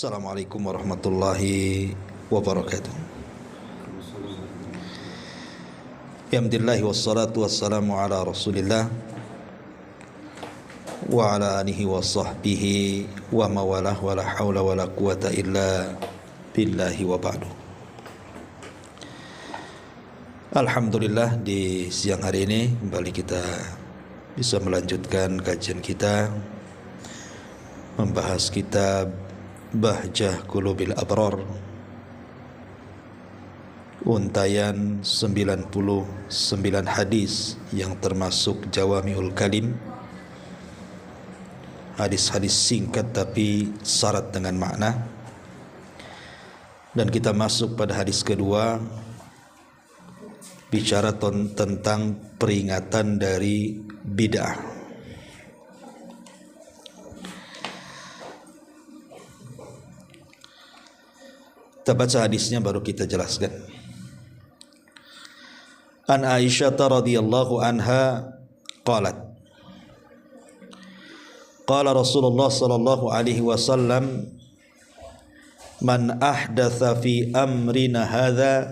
Assalamualaikum warahmatullahi wabarakatuh. Alhamdulillah wassalatu wassalamu ala Rasulillah wa ala alihi wa sahbihi wa mawalah wa la hawla wa la quwata illa billahi wa ba'du. Alhamdulillah, di siang hari ini kembali kita bisa melanjutkan kajian kita membahas kitab Bahjah Qulubil Abrar, untayan 99 hadis yang termasuk Jawami'ul Kalim, hadis-hadis singkat tapi syarat dengan makna. Dan kita masuk pada hadis kedua, bicara tentang peringatan dari bid'ah. Kita baca hadisnya baru kita jelaskan. An Aisyah radhiyallahu anha qalat, qala Rasulullah sallallahu alaihi wasallam, man ahdatha fi amrina hadza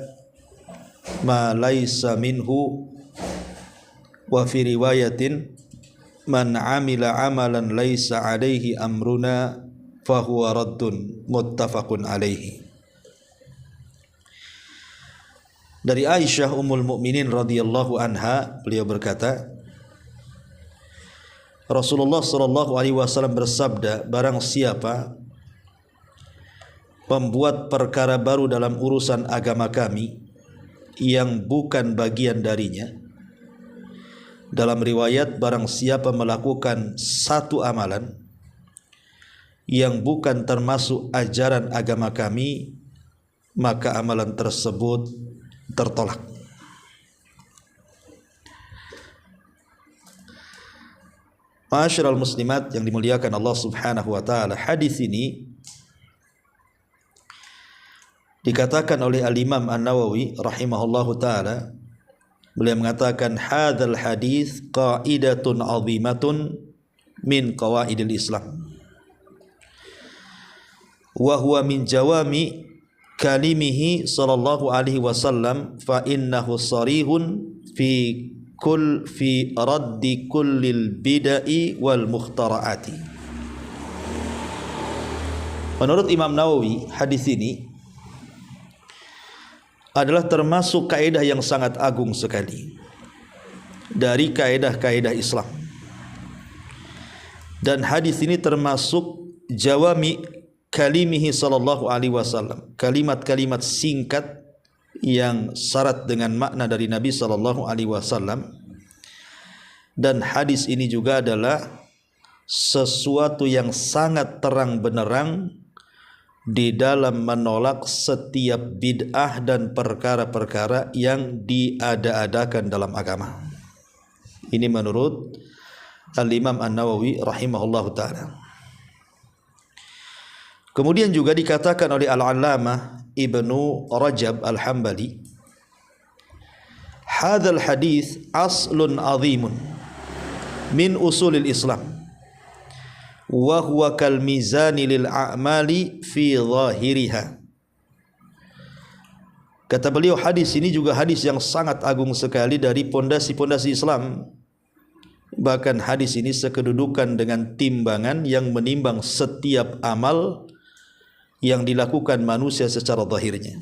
ma laysa minhu, wa fi riwayatin man amila amalan laysa alaihi amruna fahuwa raddun, muttafaqun alaihi. Dari Aisyah Ummul Mukminin radhiyallahu anha, beliau berkata, Rasulullah sallallahu alaihi wasallam bersabda, barang siapa membuat perkara baru dalam urusan agama kami yang bukan bagian darinya. Dalam riwayat, barang siapa melakukan satu amalan yang bukan termasuk ajaran agama kami, maka amalan tersebut tertolak. Ma'asyiral muslimat yang dimuliakan Allah Subhanahu wa taala, hadis ini dikatakan oleh Al-Imam An-Nawawi rahimahullahu taala, beliau mengatakan hadzal hadis qaidatun 'azimatun min qawaidil Islam wa huwa min jawami kalimihi sallallahu alaihi wasallam, fa innahu sarihun fi raddi kullil bidai wal mukhtara'ati. Menurut Imam Nawawi, hadis ini adalah termasuk kaidah yang sangat agung sekali dari kaidah-kaidah Islam. Dan hadis ini termasuk jawami kalimihi sallallahu alaihi wasallam, kalimat-kalimat singkat yang syarat dengan makna dari Nabi sallallahu alaihi wasallam. Dan hadis ini juga adalah sesuatu yang sangat terang benderang di dalam menolak setiap bid'ah dan perkara-perkara yang diada-adakan dalam agama. Ini menurut Al-Imam An-Nawawi rahimahullahu taala. Kemudian juga dikatakan oleh Al-Allamah Ibnu Rajab Al-Hambali, hadzal hadis aslun azimun min usulil Islam wa huwa kal mizani lil a'mali fi zahiriha. Kata beliau, hadis ini juga hadis yang sangat agung sekali dari pondasi-pondasi Islam. Bahkan hadis ini sekedudukan dengan timbangan yang menimbang setiap amal yang dilakukan manusia secara zahirnya.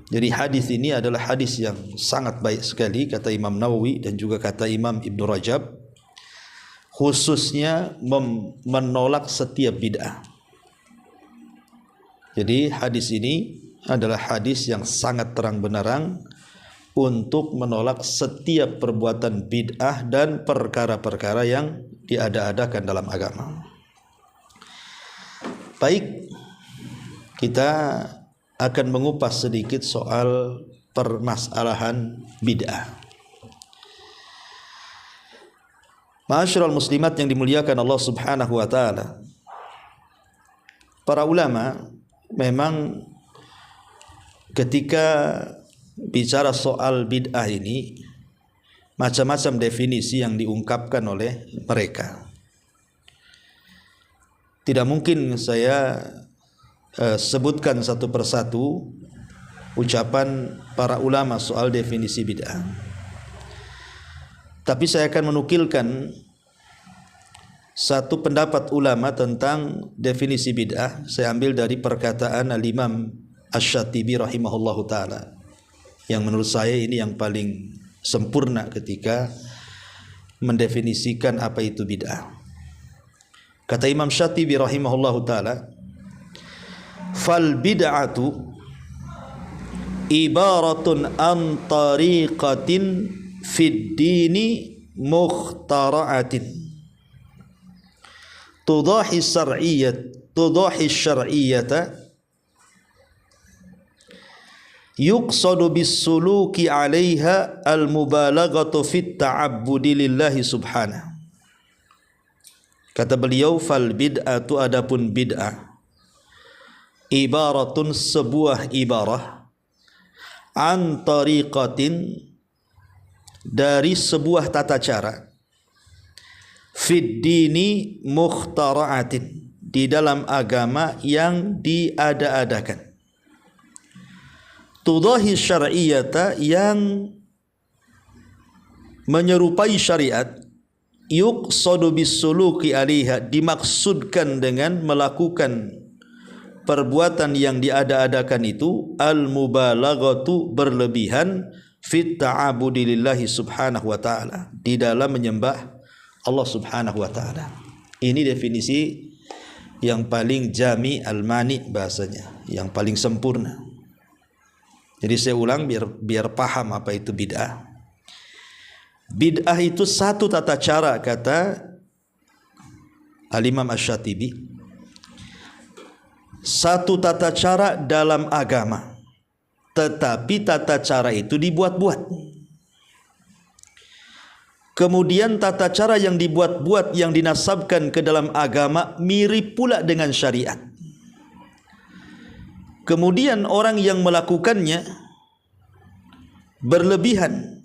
Jadi hadis ini adalah hadis yang sangat baik sekali, kata Imam Nawawi dan juga kata Imam Ibnu Rajab, khususnya menolak setiap bid'ah. Jadi hadis ini adalah hadis yang sangat terang benderang untuk menolak setiap perbuatan bid'ah dan perkara-perkara yang diada-adakan dalam agama. Baik, kita akan mengupas sedikit soal permasalahan bid'ah. Ma'asyiral muslimat yang dimuliakan Allah Subhanahu wa taala, para ulama memang ketika bicara soal bid'ah ini macam-macam definisi yang diungkapkan oleh mereka. Tidak mungkin saya sebutkan satu persatu ucapan para ulama soal definisi bid'ah. Tapi saya akan menukilkan satu pendapat ulama tentang definisi bid'ah. Saya ambil dari perkataan Al-Imam Asy-Syatibi rahimahullahu taala, yang menurut saya ini yang paling sempurna ketika mendefinisikan apa itu bid'ah. Kata Imam Syatibi rahimahullahu taala, fal bid'atu ibaratun an tariqatin fid dini mukhtara'atin tudahi syar'iyyata yuqsadu bis suluki 'alaiha al mubalaghatu fit ta'abbudi lillahi subhanahu. Kata beliau, fal bid'atu, adapun bid'ah, ibaratun, sebuah ibarah, an tariqatin, dari sebuah tata cara, fid dini mukhtara'atin, di dalam agama yang diada-adakan, tudahi syar'iyyata, yang menyerupai syariat, yuqsadu bisuluki alaiha, dimaksudkan dengan melakukan perbuatan yang diada-adakan itu, al-mubalaghatu, berlebihan, fit ta'abudi lillahi subhanahu wa ta'ala, di dalam menyembah Allah subhanahu wa ta'ala. Ini definisi yang paling jami al-mani bahasanya, yang paling sempurna. Jadi saya ulang biar paham apa itu bid'ah. Bid'ah itu satu tata cara, kata Al-Imam Asy-Syatibi, satu tata cara dalam agama, tetapi tata cara itu dibuat-buat. Kemudian tata cara yang dibuat-buat, yang dinasabkan ke dalam agama, mirip pula dengan syariat. Kemudian orang yang melakukannya berlebihan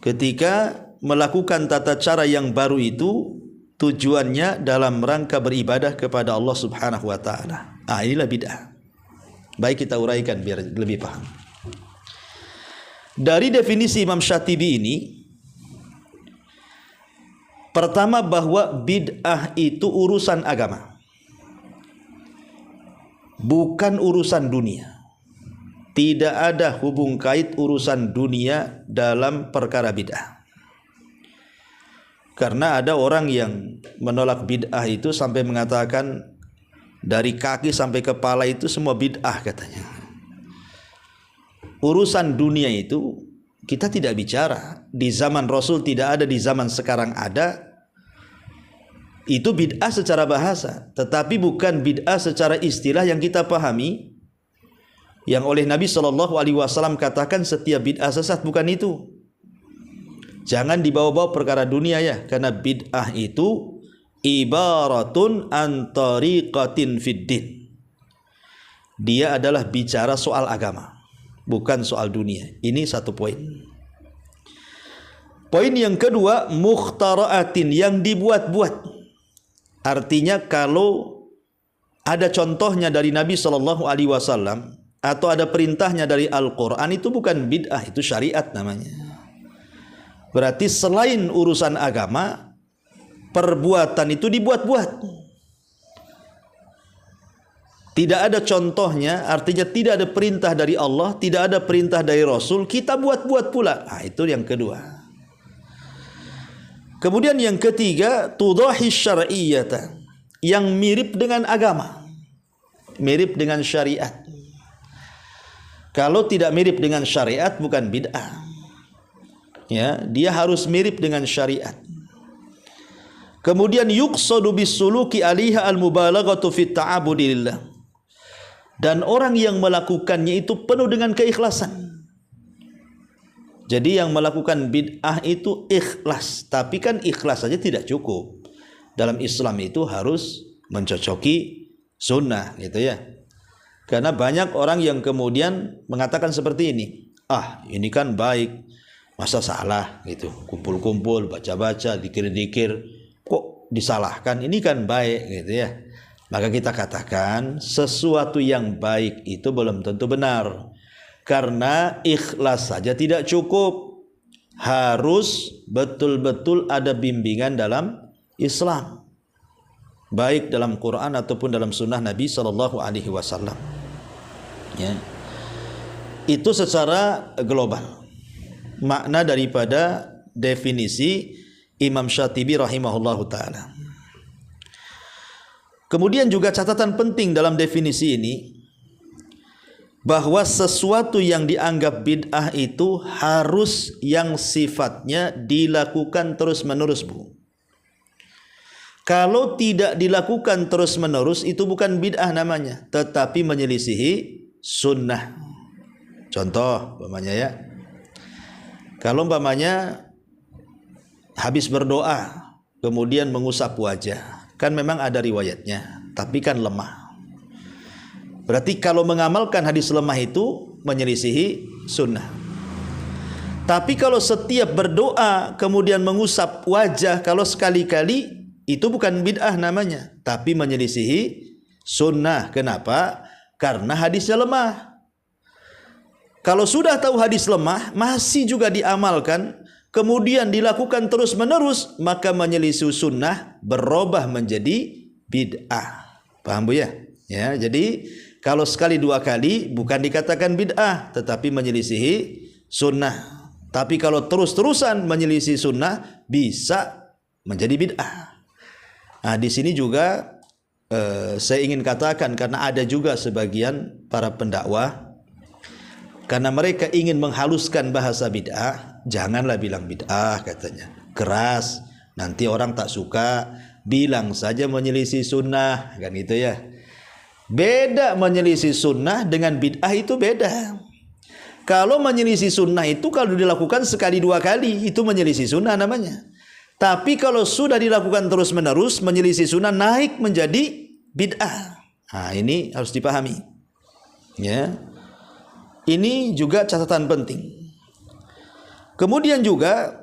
ketika melakukan tata cara yang baru itu, tujuannya dalam rangka beribadah kepada Allah subhanahu wa ta'ala. Inilah bid'ah. Baik, kita uraikan biar lebih paham. Dari definisi Imam Syatibi ini, pertama, bahwa bid'ah itu urusan agama, bukan urusan dunia. Tidak ada hubung kait urusan dunia dalam perkara bid'ah. Karena ada orang yang menolak bid'ah itu sampai mengatakan dari kaki sampai kepala itu semua bid'ah katanya. Urusan dunia itu kita tidak bicara. Di zaman Rasul tidak ada, di zaman sekarang ada. Itu bid'ah secara bahasa, tetapi bukan bid'ah secara istilah yang kita pahami, yang oleh Nabi SAW katakan setiap bid'ah sesat. Bukan itu. Jangan dibawa-bawa perkara dunia ya, karena bid'ah itu ibaratun an tariqatin fid din. Dia adalah bicara soal agama, bukan soal dunia. Ini satu poin. Poin yang kedua, mukhtara'atin, yang dibuat-buat. Artinya kalau ada contohnya dari Nabi SAW atau ada perintahnya dari Al-Quran, itu bukan bid'ah, itu syariat namanya. Berarti selain urusan agama, perbuatan itu dibuat-buat. Tidak ada contohnya, artinya tidak ada perintah dari Allah, tidak ada perintah dari Rasul, kita buat-buat pula. Itu yang kedua. Kemudian yang ketiga, tudahi syar'iyyata, yang mirip dengan agama, mirip dengan syariat. Kalau tidak mirip dengan syariat bukan bid'ah. Ya, dia harus mirip dengan syariat. Kemudian yuqsadu bisuluki 'alaiha al-mubalaghatu fit ta'abbudi lillah. Dan orang yang melakukannya itu penuh dengan keikhlasan. Jadi yang melakukan bid'ah itu ikhlas, tapi kan ikhlas saja tidak cukup. Dalam Islam itu harus mencocoki sunnah, gitu ya. Karena banyak orang yang kemudian mengatakan seperti ini, ini kan baik, masa salah gitu, kumpul-kumpul, baca-baca, dikir-dikir, kok disalahkan, ini kan baik gitu ya. Maka kita katakan sesuatu yang baik itu belum tentu benar. Karena ikhlas saja tidak cukup. Harus betul-betul ada bimbingan dalam Islam. Baik dalam Quran ataupun dalam sunnah Nabi SAW. Ya. Itu secara global. Makna daripada definisi Imam Syatibi rahimahullahu ta'ala. Kemudian juga catatan penting dalam definisi ini, bahwa sesuatu yang dianggap bid'ah itu harus yang sifatnya dilakukan terus-menerus, Bu. Kalau tidak dilakukan terus-menerus itu bukan bid'ah namanya, tetapi menyelisihi sunnah. Contoh umpamanya ya. Kalau umpamanya habis berdoa kemudian mengusap wajah, kan memang ada riwayatnya, tapi kan lemah. Berarti kalau mengamalkan hadis lemah itu menyelisihi sunnah. Tapi kalau setiap berdoa kemudian mengusap wajah, kalau sekali-kali itu bukan bid'ah namanya, tapi menyelisihi sunnah. Kenapa? Karena hadisnya lemah. Kalau sudah tahu hadis lemah masih juga diamalkan, kemudian dilakukan terus-menerus, maka menyelisih sunnah berubah menjadi bid'ah. Paham Bu ya? Ya, jadi kalau sekali dua kali bukan dikatakan bid'ah, tetapi menyelisihi sunnah. Tapi kalau terus-terusan menyelisih sunnah bisa menjadi bid'ah. Nah, di sini juga saya ingin katakan, karena ada juga sebagian para pendakwah, karena mereka ingin menghaluskan bahasa bid'ah, janganlah bilang bid'ah katanya, keras, nanti orang tak suka, bilang saja menyelisih sunnah, kan gitu ya. Beda menyelisih sunnah dengan bid'ah, itu beda. Kalau menyelisih sunnah itu kalau dilakukan sekali dua kali itu menyelisih sunnah namanya. Tapi kalau sudah dilakukan terus-menerus, menyelisih sunnah naik menjadi bid'ah. Nah, ini harus dipahami. Ya. Ini juga catatan penting. Kemudian juga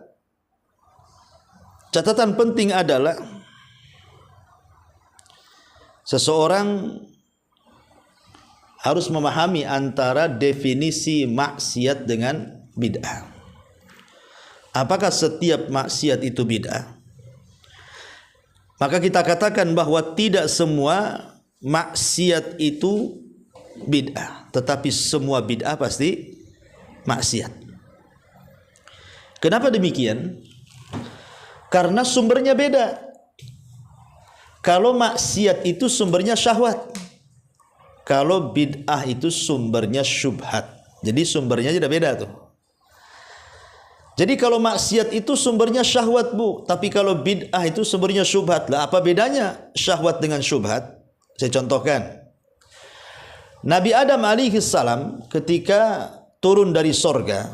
catatan penting adalah seseorang harus memahami antara definisi maksiat dengan bid'ah. Apakah setiap maksiat itu bid'ah? Maka kita katakan bahwa tidak semua maksiat itu bid'ah, tetapi semua bid'ah pasti maksiat. Kenapa demikian? Karena sumbernya beda. Kalau maksiat itu sumbernya syahwat, kalau bid'ah itu sumbernya syubhat. Jadi sumbernya sudah beda tuh. Jadi kalau maksiat itu sumbernya syahwat, Bu, tapi kalau bid'ah itu sumbernya syubhat. Lah apa bedanya syahwat dengan syubhat? Saya contohkan. Nabi Adam alaihi salam ketika turun dari sorga,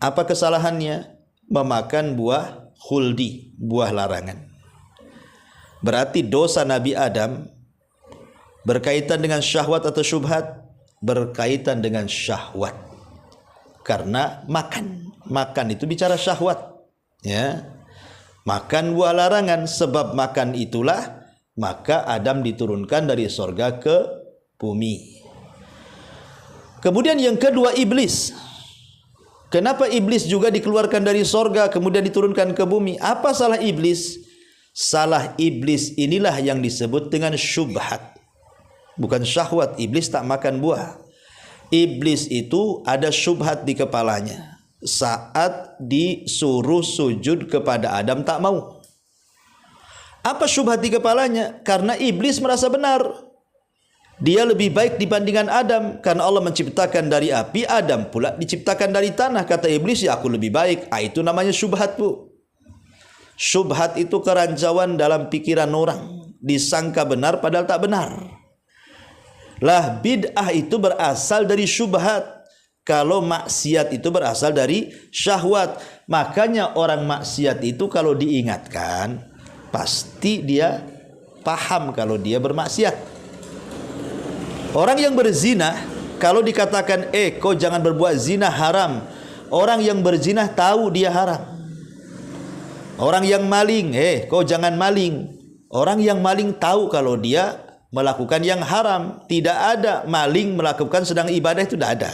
apa kesalahannya? Memakan buah khuldi, buah larangan. Berarti dosa Nabi Adam berkaitan dengan syahwat atau syubhat? Berkaitan dengan syahwat. Karena makan itu bicara syahwat, ya. Makan buah larangan, sebab makan itulah maka Adam diturunkan dari sorga ke bumi. Kemudian yang kedua, iblis. Kenapa iblis juga dikeluarkan dari sorga kemudian diturunkan ke bumi? Apa salah iblis? Salah iblis inilah yang disebut dengan syubhat, bukan syahwat. Iblis tak makan buah. Iblis itu ada syubhat di kepalanya. Saat disuruh sujud kepada Adam tak mau. Apa syubhat di kepalanya? Karena iblis merasa benar, dia lebih baik dibandingkan Adam, karena Allah menciptakan dari api, Adam pula diciptakan dari tanah. Kata iblis, ya aku lebih baik. Itu namanya syubhat, Bu. Syubhat itu keranjauan dalam pikiran orang, disangka benar padahal tak benar. Lah bid'ah itu berasal dari syubhat. Kalau maksiat itu berasal dari syahwat. Makanya orang maksiat itu kalau diingatkan, pasti dia paham kalau dia bermaksiat. Orang yang berzina, kalau dikatakan, kau jangan berbuat zina, haram, orang yang berzina tahu dia haram. Orang yang maling, kau jangan maling, orang yang maling tahu kalau dia melakukan yang haram. Tidak ada maling melakukan sedang ibadah, itu tidak ada.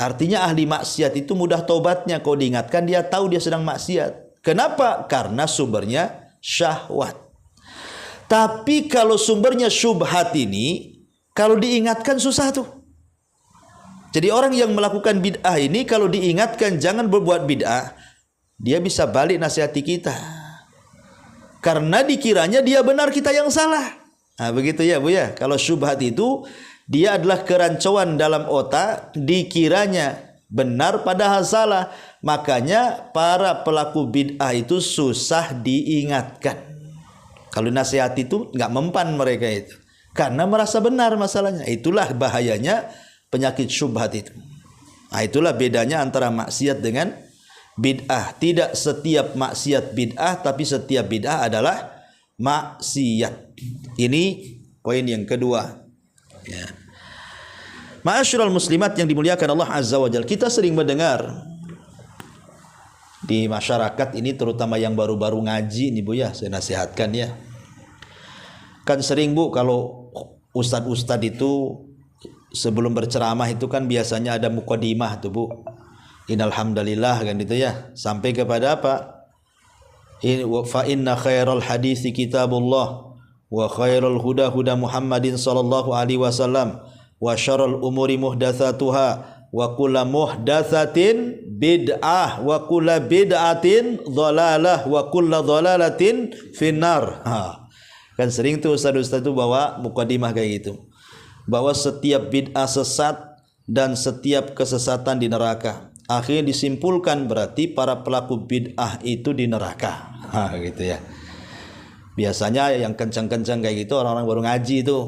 Artinya ahli maksiat itu mudah tobatnya. Kalau diingatkan dia tahu dia sedang maksiat. Kenapa? Karena sumbernya syahwat. Tapi kalau sumbernya syubhat ini, kalau diingatkan susah tuh. Jadi orang yang melakukan bid'ah ini kalau diingatkan jangan berbuat bid'ah, dia bisa balik nasihati kita. Karena dikiranya dia benar, kita yang salah. Nah, begitu ya Bu ya. Kalau syubhat itu dia adalah kerancuan dalam otak, dikiranya benar padahal salah. Makanya para pelaku bid'ah itu susah diingatkan. Kalau nasihat itu nggak mempan mereka itu, karena merasa benar masalahnya. Itulah bahayanya penyakit syubhat itu. Nah, itulah bedanya antara maksiat dengan bid'ah. Tidak setiap maksiat bid'ah, tapi setiap bid'ah adalah maksiat. Ini poin yang kedua. Ya. Ma'asyiral muslimat yang dimuliakan Allah Azza wa Jalla, kita sering mendengar di masyarakat ini, terutama yang baru-baru ngaji nih Bu ya, saya nasihatkan ya. Kan sering Bu, kalau ustadz-ustadz itu sebelum berceramah itu kan biasanya ada muqaddimah tuh Bu. Innal hamdalillah kan gitu ya. Sampai kepada apa? Fa inna khairal hadisi kitabullah wa khairul huda huda Muhammadin sallallahu alaihi wasallam wa syarrul umuri muhdatsatuha wa kullu muhdatsatin bid'ah wa kullu bid'atin dhalalah wa kullu dhalalatin finnar. Kan sering tuh ustaz-ustaz itu bawa muqaddimah kayak gitu. Bahwa setiap bid'ah sesat dan setiap kesesatan di neraka. Akhirnya disimpulkan berarti para pelaku bid'ah itu di neraka. Gitu ya. Biasanya yang kencang-kencang kayak gitu orang-orang baru ngaji itu.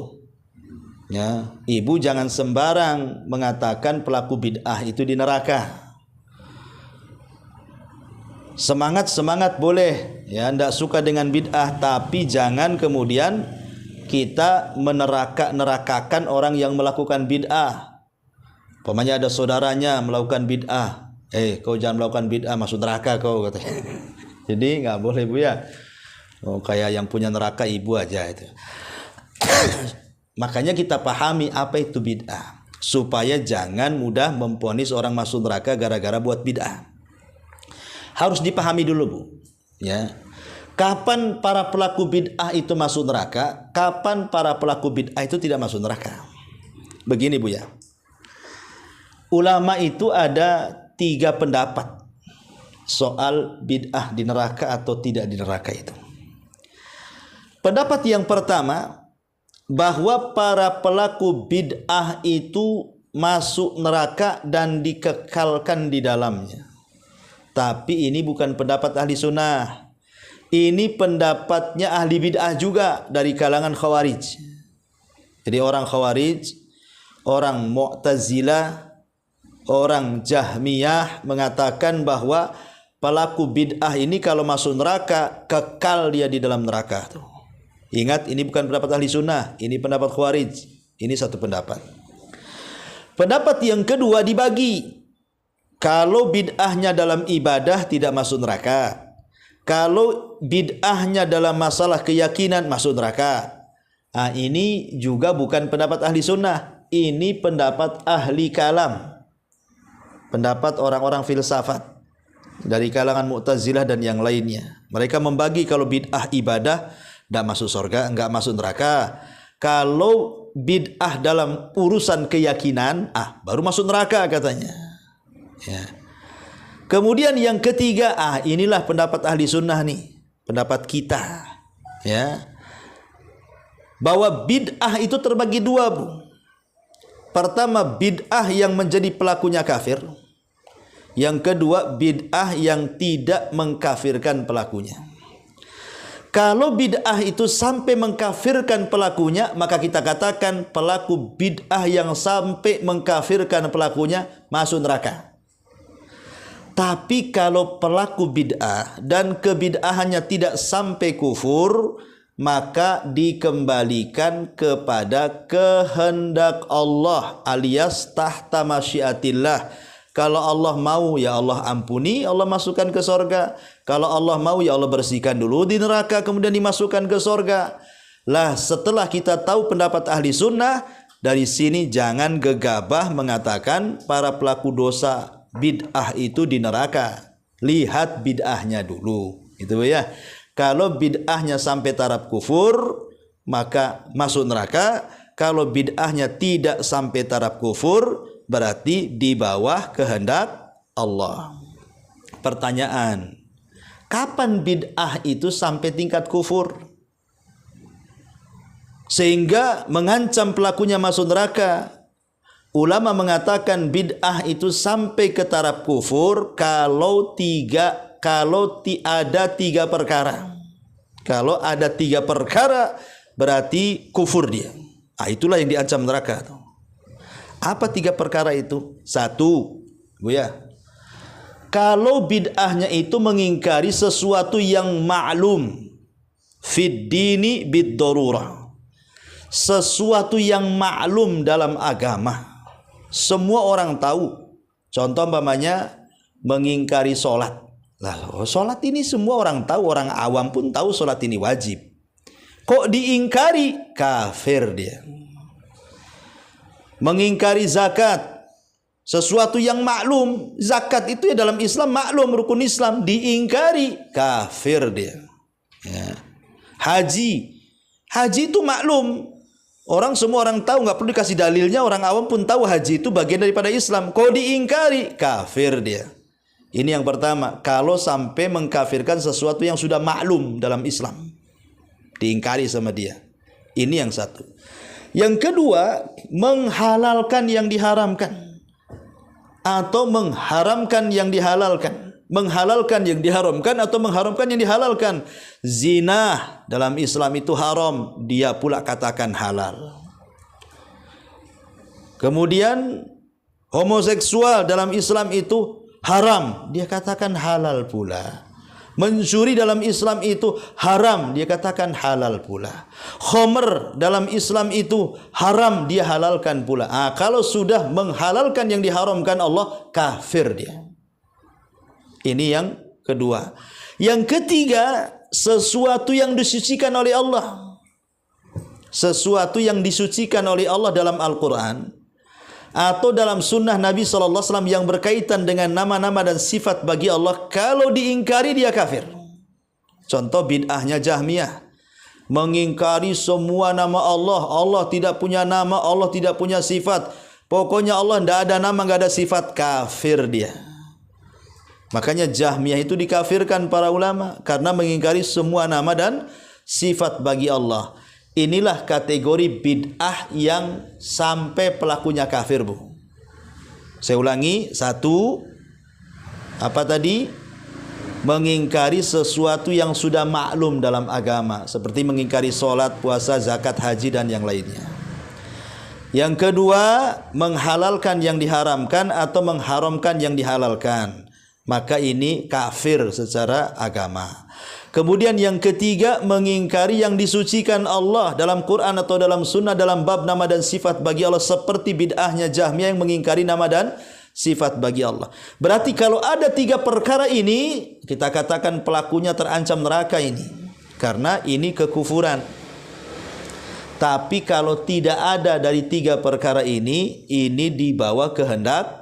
Ya, ibu jangan sembarang mengatakan pelaku bid'ah itu di neraka. Semangat boleh, ya, ndak suka dengan bid'ah, tapi jangan kemudian kita nerakakan orang yang melakukan bid'ah. Umpamanya ada saudaranya melakukan bid'ah, kau jangan melakukan bid'ah, masuk neraka kau, katanya. Jadi nggak boleh Bu ya. Oh, kayak yang punya neraka ibu aja itu. Makanya kita pahami apa itu bid'ah, supaya jangan mudah memvonis orang masuk neraka gara-gara buat bid'ah. Harus dipahami dulu Bu, ya. Kapan para pelaku bid'ah itu masuk neraka, kapan para pelaku bid'ah itu tidak masuk neraka. Begini Bu ya. Ulama itu ada 3 pendapat soal bid'ah di neraka atau tidak di neraka itu. Pendapat yang pertama, bahwa para pelaku bid'ah itu masuk neraka dan dikekalkan di dalamnya. Tapi ini bukan pendapat ahli sunnah. Ini pendapatnya ahli bid'ah juga dari kalangan Khawarij. Jadi orang Khawarij, orang Mu'tazilah, orang Jahmiyah mengatakan bahwa pelaku bid'ah ini kalau masuk neraka, kekal dia di dalam neraka. Ingat, ini bukan pendapat ahli sunnah, ini pendapat Khawarij. Ini satu pendapat. Pendapat yang kedua dibagi. Kalau bid'ahnya dalam ibadah tidak masuk neraka. Kalau bid'ahnya dalam masalah keyakinan masuk neraka. Nah, ini juga bukan pendapat ahli sunnah. Ini pendapat ahli kalam. Pendapat orang-orang filsafat dari kalangan Mu'tazilah dan yang lainnya. Mereka membagi kalau bid'ah ibadah tidak masuk surga, enggak masuk neraka. Kalau bid'ah dalam urusan keyakinan, baru masuk neraka katanya. Ya. Kemudian yang ketiga, inilah pendapat ahli sunnah nih, pendapat kita, ya, bahwa bid'ah itu terbagi 2 Bu. Pertama, bid'ah yang menjadi pelakunya kafir. Yang kedua, bid'ah yang tidak mengkafirkan pelakunya. Kalau bid'ah itu sampai mengkafirkan pelakunya, maka kita katakan pelaku bid'ah yang sampai mengkafirkan pelakunya masuk neraka. Tapi kalau pelaku bid'ah dan kebid'ahannya tidak sampai kufur, maka dikembalikan kepada kehendak Allah alias tahta masyiatillah. Kalau Allah mau, ya Allah ampuni, Allah masukkan ke sorga. Kalau Allah mau, ya Allah bersihkan dulu di neraka, kemudian dimasukkan ke sorga. Lah setelah kita tahu pendapat ahli sunnah, dari sini jangan gegabah mengatakan para pelaku dosa bid'ah itu di neraka. Lihat bid'ahnya dulu, itu ya. Kalau bid'ahnya sampai taraf kufur, maka masuk neraka. Kalau bid'ahnya tidak sampai taraf kufur, berarti di bawah kehendak Allah. Pertanyaan, kapan bid'ah itu sampai tingkat kufur sehingga mengancam pelakunya masuk neraka? Ulama mengatakan bid'ah itu sampai ke taraf kufur kalau ada tiga perkara. Kalau ada tiga perkara berarti kufur dia. Itulah yang diancam neraka. Apa tiga perkara itu? Satu, kalau bid'ahnya itu mengingkari sesuatu yang ma'lum fid dini bid darurah, sesuatu yang maklum dalam agama, semua orang tahu. Contoh umpamanya mengingkari sholat. Lah, sholat ini semua orang tahu, orang awam pun tahu sholat ini wajib. Kok diingkari? Kafir dia. Mengingkari zakat, sesuatu yang maklum. Zakat itu ya dalam Islam maklum, rukun Islam. Diingkari, kafir dia. Ya. Haji itu maklum. Semua orang tahu, nggak perlu dikasih dalilnya. Orang awam pun tahu haji itu bagian daripada Islam. Kok diingkari? Kafir dia. Ini yang pertama. Kalau sampai mengkafirkan sesuatu yang sudah maklum dalam Islam, diingkari sama dia. Ini yang satu. Yang kedua, menghalalkan yang diharamkan atau mengharamkan yang dihalalkan. Menghalalkan yang diharamkan atau mengharamkan yang dihalalkan. Zina dalam Islam itu haram, dia pula katakan halal. Kemudian homoseksual dalam Islam itu haram, dia katakan halal pula. Mencuri dalam Islam itu haram, dia katakan halal pula. Khomer dalam Islam itu haram, dia halalkan pula. Kalau sudah menghalalkan yang diharamkan Allah, kafir dia. Ini yang kedua. Yang ketiga, sesuatu yang disucikan oleh Allah. Sesuatu yang disucikan oleh Allah dalam Al-Quran atau dalam sunnah Nabi SAW yang berkaitan dengan nama-nama dan sifat bagi Allah, kalau diingkari dia kafir. Contoh bid'ahnya Jahmiyah, mengingkari semua nama Allah. Allah tidak punya nama, Allah tidak punya sifat. Pokoknya Allah tidak ada nama, tidak ada sifat. Kafir dia. Makanya Jahmiyah itu dikafirkan para ulama karena mengingkari semua nama dan sifat bagi Allah. Inilah kategori bid'ah yang sampai pelakunya kafir, Bu. Saya ulangi, satu, apa tadi? Mengingkari sesuatu yang sudah maklum dalam agama, seperti mengingkari sholat, puasa, zakat, haji, dan yang lainnya. Yang kedua, menghalalkan yang diharamkan atau mengharamkan yang dihalalkan. Maka ini kafir secara agama. Kemudian yang ketiga, mengingkari yang disucikan Allah dalam Quran atau dalam sunnah dalam bab nama dan sifat bagi Allah, seperti bid'ahnya Jahmiyah yang mengingkari nama dan sifat bagi Allah. Berarti kalau ada tiga perkara ini, kita katakan pelakunya terancam neraka ini, karena ini kekufuran. Tapi kalau tidak ada dari tiga perkara ini di bawah kehendak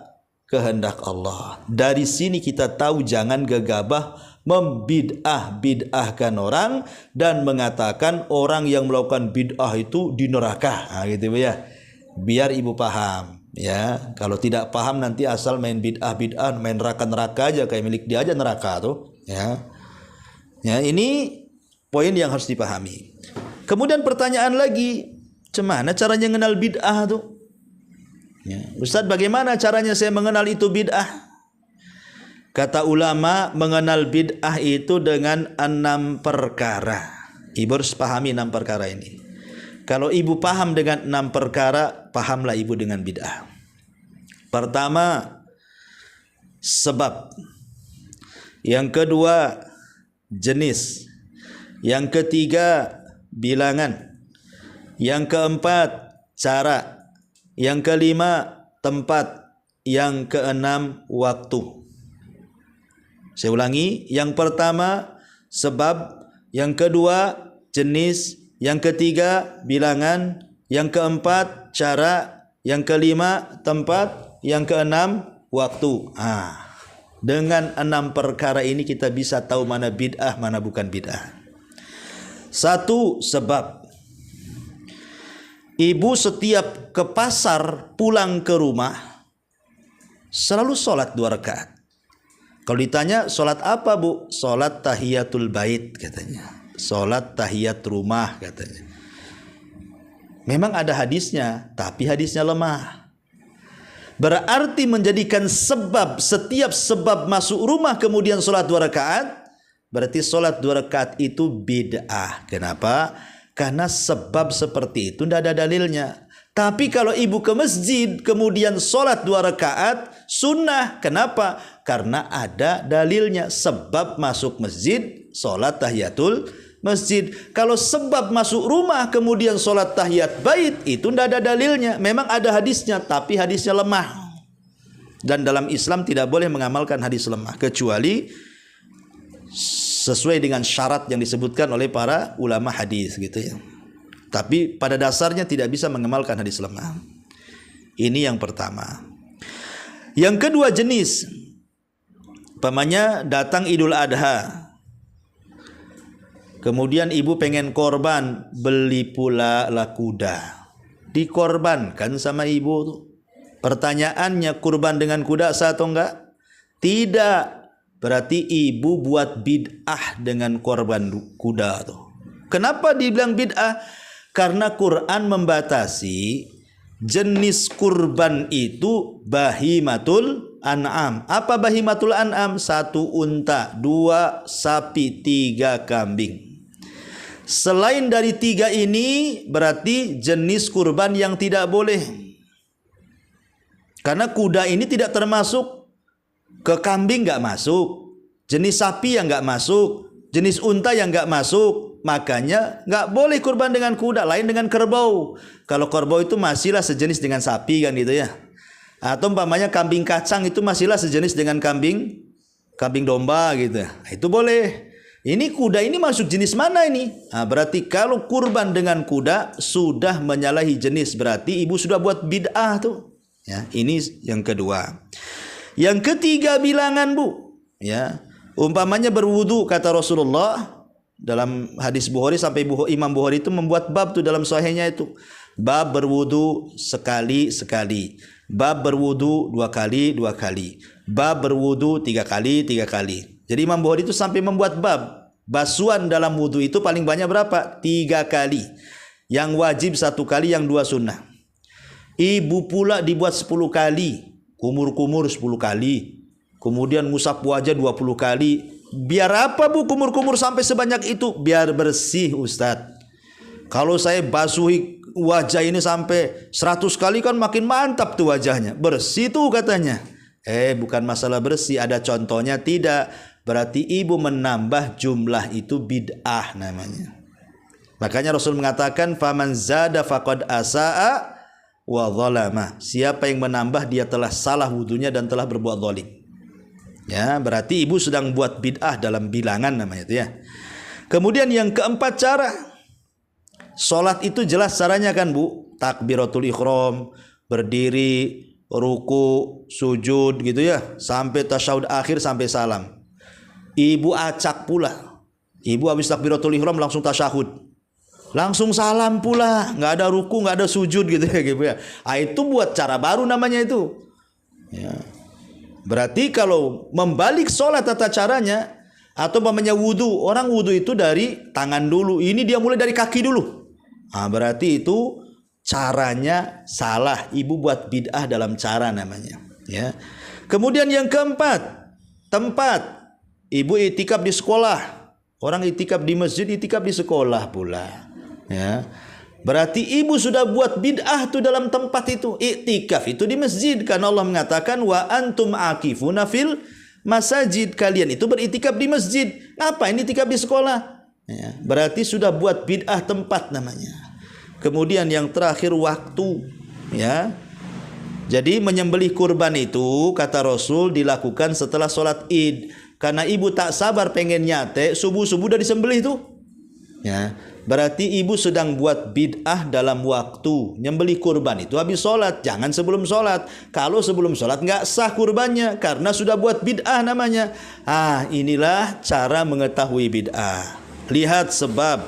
Allah. Dari sini kita tahu jangan gegabah membid'ahkan orang dan mengatakan orang yang melakukan bid'ah itu di neraka. Gitu ya. Biar ibu paham ya. Kalau tidak paham nanti asal main bid'ah, main neraka aja, kayak milik dia aja neraka tuh, ya. Ya, ini poin yang harus dipahami. Kemudian pertanyaan lagi, gimana caranya mengenal bid'ah tuh? Ya, Ustaz, bagaimana caranya saya mengenal itu bid'ah? Kata ulama, mengenal bid'ah itu dengan 6 perkara. Ibu harus pahami 6 perkara ini. Kalau ibu paham dengan 6 perkara, pahamlah ibu dengan bid'ah. Pertama, sebab. Yang kedua, jenis. Yang ketiga, bilangan. Yang keempat, cara. Yang kelima, tempat. Yang keenam, waktu. Saya ulangi, yang pertama sebab, yang kedua jenis, yang ketiga bilangan, yang keempat cara, yang kelima tempat, yang keenam waktu. Dengan 6 perkara ini kita bisa tahu mana bid'ah, mana bukan bid'ah. Satu, sebab ibu setiap ke pasar pulang ke rumah selalu sholat 2 rakaat. Kalau ditanya sholat apa bu? Sholat tahiyatul bait katanya. Sholat tahiyat rumah katanya. Memang ada hadisnya, tapi hadisnya lemah. Berarti menjadikan sebab, setiap sebab masuk rumah kemudian sholat 2 rakaat, berarti sholat 2 rakaat itu bid'ah. Kenapa? Karena sebab seperti itu tidak ada dalilnya. Tapi kalau ibu ke masjid kemudian sholat 2 rakaat sunnah. Kenapa? Karena ada dalilnya. Sebab masuk masjid sholat tahiyatul masjid. Kalau sebab masuk rumah kemudian sholat tahiyat bait, itu tidak ada dalilnya. Memang ada hadisnya, tapi hadisnya lemah. Dan dalam Islam tidak boleh mengamalkan hadis lemah, kecuali sesuai dengan syarat yang disebutkan oleh para ulama hadis gitu ya. Tapi pada dasarnya tidak bisa mengamalkan hadis lemah. Ini yang pertama. Yang kedua jenis, umpamanya datang Idul Adha, kemudian ibu pengen korban, beli pula lah kuda, dikorbankan sama ibu tuh. Pertanyaannya, kurban dengan kuda sah atau enggak? Tidak. Berarti ibu buat bid'ah dengan korban kuda tuh. Kenapa dibilang bid'ah? Karena Quran membatasi jenis kurban itu bahimatul an'am. Apa bahimatul an'am? 1 unta, 2 sapi, 3 kambing. Selain dari 3 ini berarti jenis kurban yang tidak boleh. Karena kuda ini tidak termasuk, ke kambing nggak masuk, jenis sapi yang nggak masuk, jenis unta yang nggak masuk. Makanya nggak boleh kurban dengan kuda, lain dengan kerbau. Kalau kerbau itu masihlah sejenis dengan sapi kan gitu ya. Atau umpamanya kambing kacang itu masihlah sejenis dengan kambing domba gitu. Itu boleh. Ini kuda ini masuk jenis mana ini? Berarti kalau kurban dengan kuda sudah menyalahi jenis, berarti ibu sudah buat bid'ah tuh. Ya, ini yang kedua. Yang ketiga bilangan bu. Ya, umpamanya berwudu kata Rasulullah. Dalam hadis Bukhari sampai Imam Bukhari itu membuat bab tuh dalam sahihnya itu. Bab berwudu sekali-sekali. Bab berwudu 2 kali, 2 kali. Bab berwudu 3 kali, 3 kali. Jadi Imam Bukhari itu sampai membuat bab. Basuhan dalam wudu itu paling banyak berapa? 3 kali. Yang wajib 1 kali, yang 2 sunnah. Ibu pula dibuat 10 kali. Kumur-kumur 10 kali. Kemudian ngusap wajah 20 kali. Biar apa bu kumur-kumur sampai sebanyak itu? Biar bersih Ustadz. Kalau saya basuhi wajah ini sampai 100 kali kan makin mantap tuh wajahnya. Bersih tuh katanya. Bukan masalah bersih, ada contohnya tidak. Berarti ibu menambah jumlah itu bid'ah namanya. Makanya Rasul mengatakan faman zada faqad asaa wa zalama. Siapa yang menambah dia telah salah wudunya dan telah berbuat zalim. Ya, berarti ibu sedang buat bid'ah dalam bilangan namanya itu ya. Kemudian yang keempat cara. Salat itu jelas caranya kan bu. Takbiratul ihram, berdiri, ruku, sujud gitu ya, sampai tasyahud akhir sampai salam. Ibu acak pula. Ibu habis takbiratul ihram langsung tasyahud. Langsung salam pula, nggak ada ruku, nggak ada sujud gitu ya. Itu buat cara baru namanya itu. Ya. Berarti kalau membalik sholat tata caranya, atau umpamanya wudu, orang wudu itu dari tangan dulu, ini dia mulai dari kaki dulu. Berarti itu caranya salah. Ibu buat bid'ah dalam cara namanya. Ya. Kemudian yang keempat, tempat. Ibu itikaf di sekolah. Orang itikaf di masjid, itikaf di sekolah pula. Ya. Berarti ibu sudah buat bid'ah tuh dalam tempat itu. Iktikaf itu di masjid. Karena Allah mengatakan wa antum akifuna fil masajid. Kalian itu beriktikaf di masjid. Ngapain iktikaf di sekolah? Ya, berarti sudah buat bid'ah tempat namanya. Kemudian yang terakhir waktu. Ya. Jadi menyembelih kurban itu kata Rasul dilakukan setelah sholat id. Karena ibu tak sabar pengen nyate, subuh-subuh udah disembelih tuh. Ya. Berarti ibu sedang buat bid'ah dalam waktu. Nyembelih kurban itu habis sholat, jangan sebelum sholat. Kalau sebelum sholat nggak sah kurbannya, karena sudah buat bid'ah namanya. Inilah cara mengetahui bid'ah. Lihat sebab,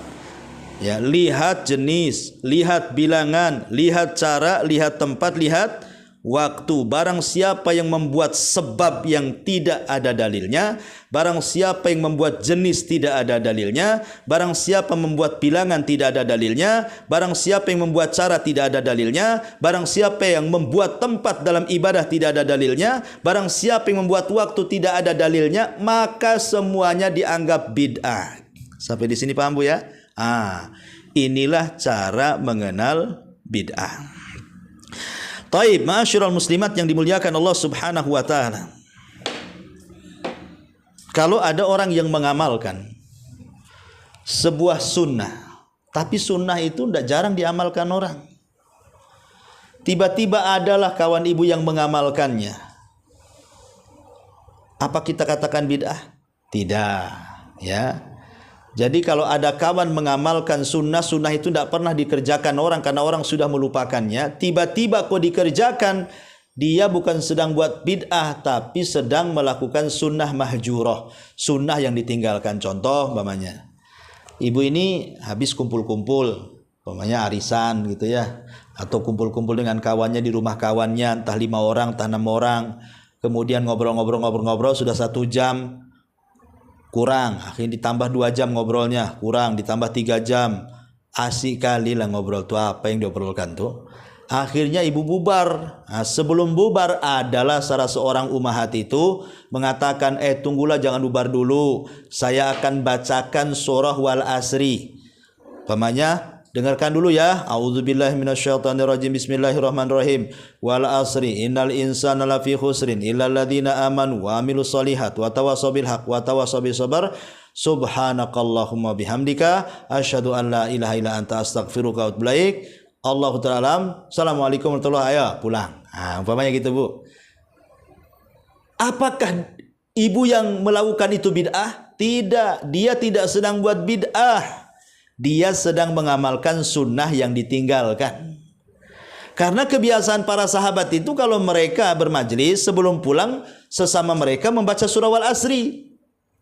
ya, lihat jenis, lihat bilangan, lihat cara, lihat tempat, lihat waktu. Barang siapa yang membuat sebab yang tidak ada dalilnya, barang siapa yang membuat jenis tidak ada dalilnya, barang siapa membuat bilangan tidak ada dalilnya, barang siapa yang membuat cara tidak ada dalilnya, barang siapa yang membuat tempat dalam ibadah tidak ada dalilnya, barang siapa yang membuat waktu tidak ada dalilnya, maka semuanya dianggap bid'ah. Sampai di sini paham Bu ya? Inilah cara mengenal bid'ah. Taib, ma'asyiral muslimat yang dimuliakan Allah Subhanahu wa taala. Kalau ada orang yang mengamalkan sebuah sunnah, tapi sunnah itu tidak jarang diamalkan orang. Tiba-tiba adalah kawan ibu yang mengamalkannya. Apa kita katakan bid'ah? Tidak, ya. Jadi kalau ada kawan mengamalkan sunnah itu tidak pernah dikerjakan orang karena orang sudah melupakannya. Tiba-tiba kok dikerjakan, dia bukan sedang buat bid'ah, tapi sedang melakukan sunnah mahjurah, sunnah yang ditinggalkan. Contoh, umpamanya, ibu ini habis kumpul-kumpul, umpamanya arisan gitu ya, atau kumpul-kumpul dengan kawannya di rumah kawannya, entah 5 orang, entah 6 orang, kemudian ngobrol-ngobrol sudah 1 jam. Kurang, akhirnya ditambah 2 jam ngobrolnya, kurang, ditambah 3 jam. Asik kali lah ngobrol tuh, apa yang diobrolkan tuh. Akhirnya ibu bubar. Sebelum bubar adalah salah seorang ummahat itu mengatakan, tunggulah, jangan bubar dulu, saya akan bacakan surah Wal Asri. Pamannya, dengarkan dulu ya. A'udzubillahi minasyaitonirrajim. Bismillahirrahmanirrahim. Wal asri innal insana lafi khusrin illal ladzina amanu wa amilus solihat wa tawassaw bil haqq wa tawassaw bis sabr. Subhanakallahumma bihamdika asyhadu an la ilaha illa anta astaghfiruka wa atubu ilaik. Allahu ta'ala alam. Assalamualaikum warahmatullahi wabarakatuh. Ayo pulang. Umpamanya gitu, Bu. Apakah ibu yang melakukan itu bid'ah? Tidak, dia tidak sedang buat bid'ah. Dia sedang mengamalkan sunnah yang ditinggalkan. Karena kebiasaan para sahabat itu kalau mereka bermajlis sebelum pulang sesama mereka membaca surah Wal Asri.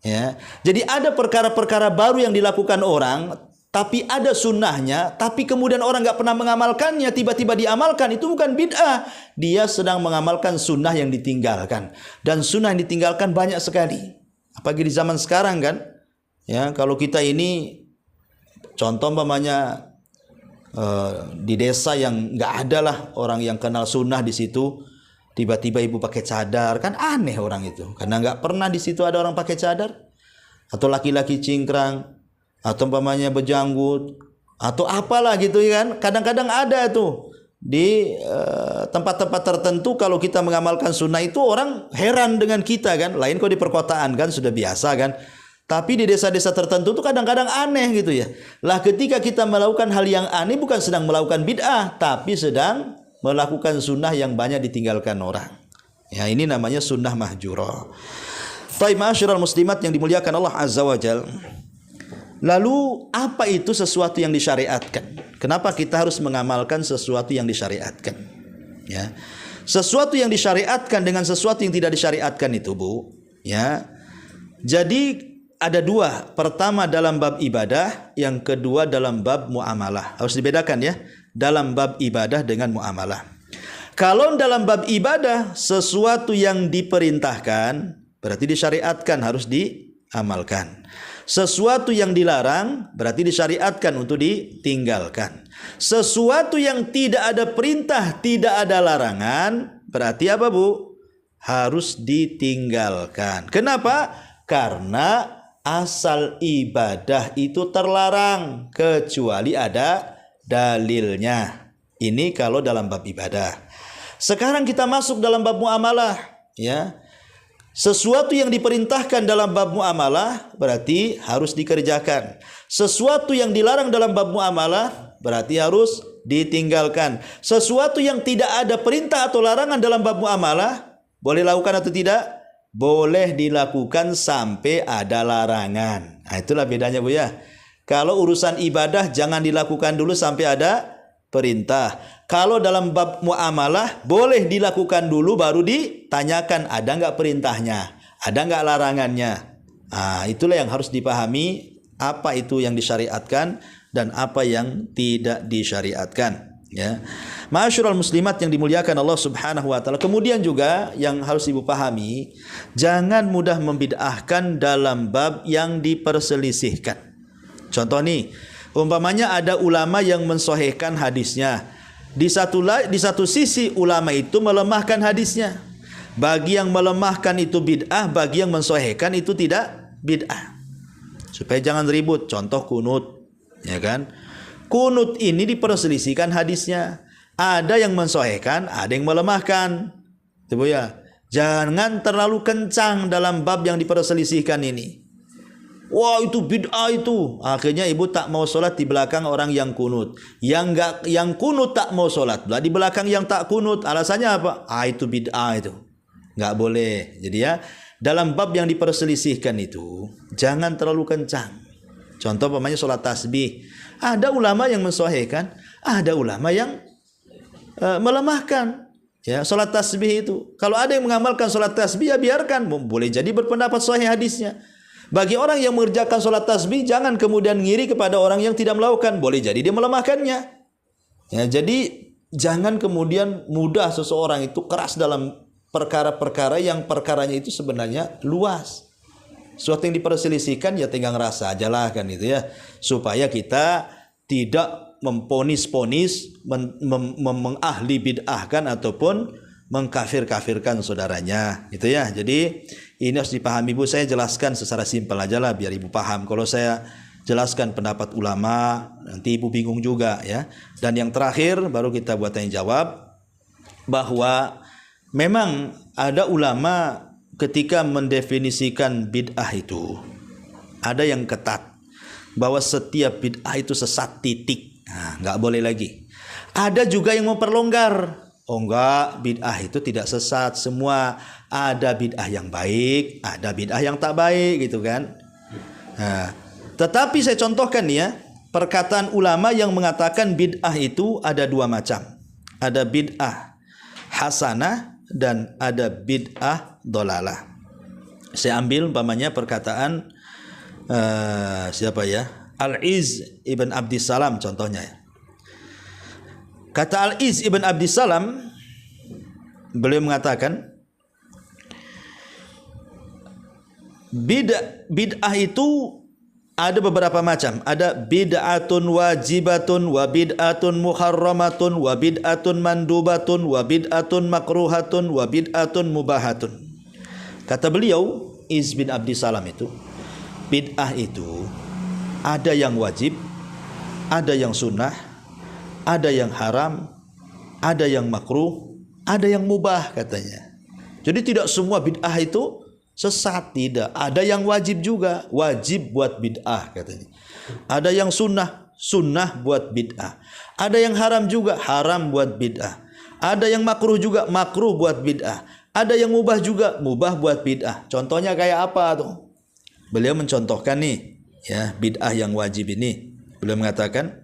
Ya. Jadi ada perkara-perkara baru yang dilakukan orang, tapi ada sunnahnya, tapi kemudian orang nggak pernah mengamalkannya, tiba-tiba diamalkan, itu bukan bid'ah. Dia sedang mengamalkan sunnah yang ditinggalkan. Dan sunnah yang ditinggalkan banyak sekali. Apalagi di zaman sekarang kan. Ya, kalau kita ini contoh umpamanya di desa yang nggak ada lah orang yang kenal sunnah di situ, tiba-tiba ibu pakai cadar, kan aneh orang itu, karena nggak pernah di situ ada orang pakai cadar, atau laki-laki cingkrang, atau umpamanya bejanggut, atau apalah gitu kan. Kadang-kadang ada tuh di tempat-tempat tertentu kalau kita mengamalkan sunnah itu orang heran dengan kita kan. Lain kok di perkotaan kan sudah biasa kan. Tapi di desa-desa tertentu itu kadang-kadang aneh gitu ya. Lah ketika kita melakukan hal yang aneh bukan sedang melakukan bid'ah, tapi sedang melakukan sunnah yang banyak ditinggalkan orang. Ya, ini namanya sunnah mahjurah. Baik, ma'asyiral muslimat yang dimuliakan Allah Azza wa Jalla. Lalu apa itu sesuatu yang disyariatkan? Kenapa kita harus mengamalkan sesuatu yang disyariatkan? Ya. Sesuatu yang disyariatkan dengan sesuatu yang tidak disyariatkan itu, Bu, ya. Jadi ada 2. Pertama dalam bab ibadah, yang kedua dalam bab muamalah. Harus dibedakan ya, dalam bab ibadah dengan muamalah. Kalau dalam bab ibadah sesuatu yang diperintahkan berarti disyariatkan, harus diamalkan. Sesuatu yang dilarang berarti disyariatkan untuk ditinggalkan. Sesuatu yang tidak ada perintah, tidak ada larangan, berarti apa, Bu? Harus ditinggalkan. Kenapa? Karena asal ibadah itu terlarang kecuali ada dalilnya. Ini kalau dalam bab ibadah. Sekarang kita masuk dalam bab muamalah, ya. Sesuatu yang diperintahkan dalam bab muamalah berarti harus dikerjakan. Sesuatu yang dilarang dalam bab muamalah berarti harus ditinggalkan. Sesuatu yang tidak ada perintah atau larangan dalam bab muamalah boleh lakukan atau tidak? Boleh dilakukan sampai ada larangan. Nah, itulah bedanya, Bu ya. Kalau urusan ibadah jangan dilakukan dulu sampai ada perintah. Kalau dalam bab muamalah boleh dilakukan dulu baru ditanyakan ada nggak perintahnya, ada nggak larangannya. Itulah yang harus dipahami, apa itu yang disyariatkan dan apa yang tidak disyariatkan. Ya, ma'asyiral muslimat yang dimuliakan Allah Subhanahu wa taala. Kemudian juga yang harus ibu pahami, jangan mudah membid'ahkan dalam bab yang diperselisihkan. Contoh nih, umpamanya ada ulama yang mensahihkan hadisnya. Di satu sisi ulama itu melemahkan hadisnya. Bagi yang melemahkan itu bid'ah, bagi yang mensahihkan itu tidak bid'ah. Supaya jangan ribut. Contoh kunut, ya kan? Kunut ini diperselisihkan hadisnya. Ada yang mensahihkan, ada yang melemahkan. Itu ya. Jangan terlalu kencang dalam bab yang diperselisihkan ini. Wah, itu bid'ah itu. Akhirnya ibu tak mau sholat di belakang orang yang kunut. Yang kunut tak mau sholat di belakang yang tak kunut. Alasannya apa? Itu bid'ah itu. Nggak boleh. Jadi ya, dalam bab yang diperselisihkan itu jangan terlalu kencang. Contoh umpamanya sholat tasbih. Ada ulama yang mensahihkan, ada ulama yang melemahkan. Ya, sholat tasbih itu. Kalau ada yang mengamalkan sholat tasbih, ya biarkan. Boleh jadi berpendapat sahih hadisnya. Bagi orang yang mengerjakan sholat tasbih, jangan kemudian ngiri kepada orang yang tidak melakukan. Boleh jadi dia melemahkannya. Ya, jadi jangan kemudian mudah seseorang itu keras dalam perkara-perkara yang perkaranya itu sebenarnya luas. Sesuatu yang diperselisihkan ya tinggal ngerasa aja lah kan itu ya. Supaya kita tidak memponis-ponis, mengahli bid'ahkan ataupun mengkafir-kafirkan saudaranya. Itu ya. Jadi ini harus dipahami Bu. Saya jelaskan secara simpel aja lah biar ibu paham. Kalau saya jelaskan pendapat ulama nanti ibu bingung juga ya. Dan yang terakhir baru kita buat tanya jawab bahwa memang ada ulama ketika mendefinisikan bid'ah itu ada yang ketat bahwa setiap bid'ah itu sesat titik. Nggak boleh lagi. Ada juga yang memperlonggar. Oh enggak, bid'ah itu tidak sesat. Semua ada bid'ah yang baik, ada bid'ah yang tak baik gitu kan. Tetapi saya contohkan ya, perkataan ulama yang mengatakan bid'ah itu ada dua macam. Ada bid'ah hasanah dan ada bid'ah dolalah. Saya ambil umpamanya perkataan siapa ya? Al-Iz ibn Abdissalam contohnya. Kata Al-Iz ibn Abdissalam, beliau mengatakan bid'ah itu ada beberapa macam. Ada bid'atun wajibatun wa bid'atun muharramatun wa bid'atun mandubatun wa bid'atun makruhatun wa bid'atun mubahatun. Kata beliau Iz bin Abdissalam itu, bid'ah itu ada yang wajib, ada yang sunnah, ada yang haram, ada yang makruh, ada yang mubah katanya. Jadi tidak semua bid'ah itu sesat, tidak. Ada yang wajib juga, wajib buat bid'ah katanya. Ada yang sunnah, sunnah buat bid'ah. Ada yang haram juga, haram buat bid'ah. Ada yang makruh juga, makruh buat bid'ah. Ada yang mubah juga, mubah buat bid'ah. Contohnya kayak apa tuh? Beliau mencontohkan nih, ya, bid'ah yang wajib ini. Beliau mengatakan,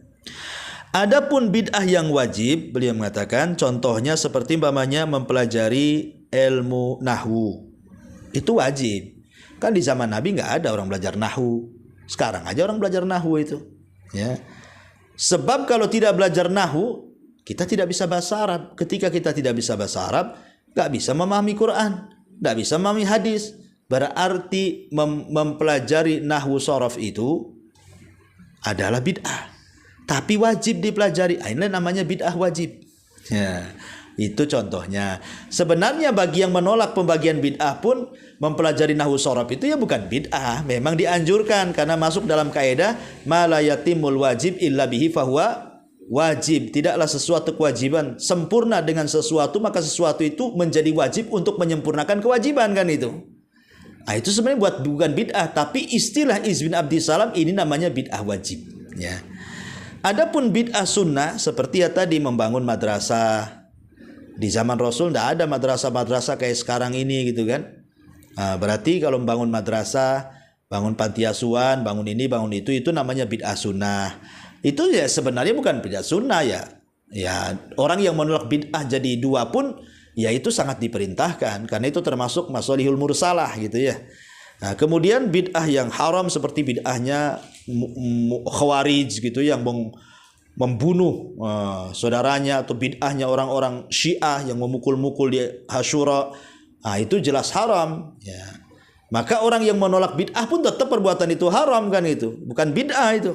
adapun bid'ah yang wajib, beliau mengatakan contohnya seperti umpamanya mempelajari ilmu nahwu. Itu wajib. Kan di zaman Nabi nggak ada orang belajar nahwu. Sekarang aja orang belajar nahwu itu. Ya. Sebab kalau tidak belajar nahwu, kita tidak bisa bahasa Arab. Ketika kita tidak bisa bahasa Arab, nggak bisa memahami Quran, nggak bisa memahami hadis. Berarti mempelajari nahwu shorof itu adalah bid'ah. Tapi wajib dipelajari. Ini namanya bid'ah wajib. Ya. Itu contohnya. Sebenarnya bagi yang menolak pembagian bid'ah pun mempelajari nahwu shorof itu ya bukan bid'ah. Memang dianjurkan karena masuk dalam kaidah ma la yatimul wajib illa bihi fahuwa wajib. Tidaklah sesuatu kewajiban sempurna dengan sesuatu, maka sesuatu itu menjadi wajib untuk menyempurnakan kewajiban kan itu. Itu sebenarnya bukan bid'ah, tapi istilah Iz bin Abdissalam ini namanya bid'ah wajib. Ya. Adapun bid'ah sunnah seperti ya tadi membangun madrasah. Di zaman Rasul tidak ada madrasah-madrasah kayak sekarang ini gitu kan. Berarti kalau membangun madrasah bangun panti asuhan, bangun ini, bangun itu namanya bid'ah sunnah. Itu ya sebenarnya bukan bid'ah sunnah ya. Ya, orang yang menolak bid'ah jadi dua pun ya itu sangat diperintahkan karena itu termasuk masalihul mursalah gitu ya. Nah, kemudian bid'ah yang haram seperti bid'ahnya khawarij gitu yang membunuh saudaranya, atau bid'ahnya orang-orang Syiah yang memukul-mukul di Asyura. Nah, itu jelas haram ya. Maka orang yang menolak bid'ah pun tetap perbuatan itu haram kan, itu bukan bid'ah itu.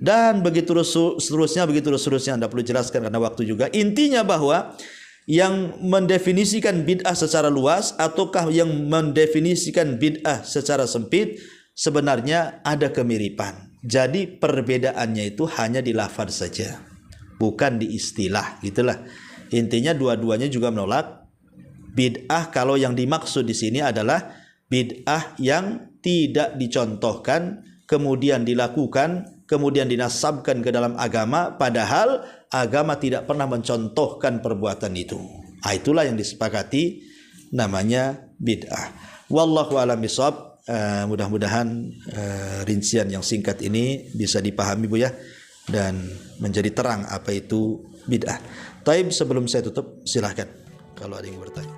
Dan begitu seterusnya, Anda perlu jelaskan karena waktu juga. Intinya bahwa yang mendefinisikan bid'ah secara luas ataukah yang mendefinisikan bid'ah secara sempit sebenarnya ada kemiripan. Jadi perbedaannya itu hanya di lafaz saja, bukan di istilah, gitulah. Intinya dua-duanya juga menolak bid'ah kalau yang dimaksud di sini adalah bid'ah yang tidak dicontohkan, kemudian dilakukan, kemudian dinasabkan ke dalam agama, padahal agama tidak pernah mencontohkan perbuatan itu. Itulah yang disepakati namanya bid'ah. Wallahu a'lam bishawab. Mudah-mudahan rincian yang singkat ini bisa dipahami Bu ya, dan menjadi terang apa itu bid'ah. Taib, sebelum saya tutup silahkan kalau ada yang bertanya.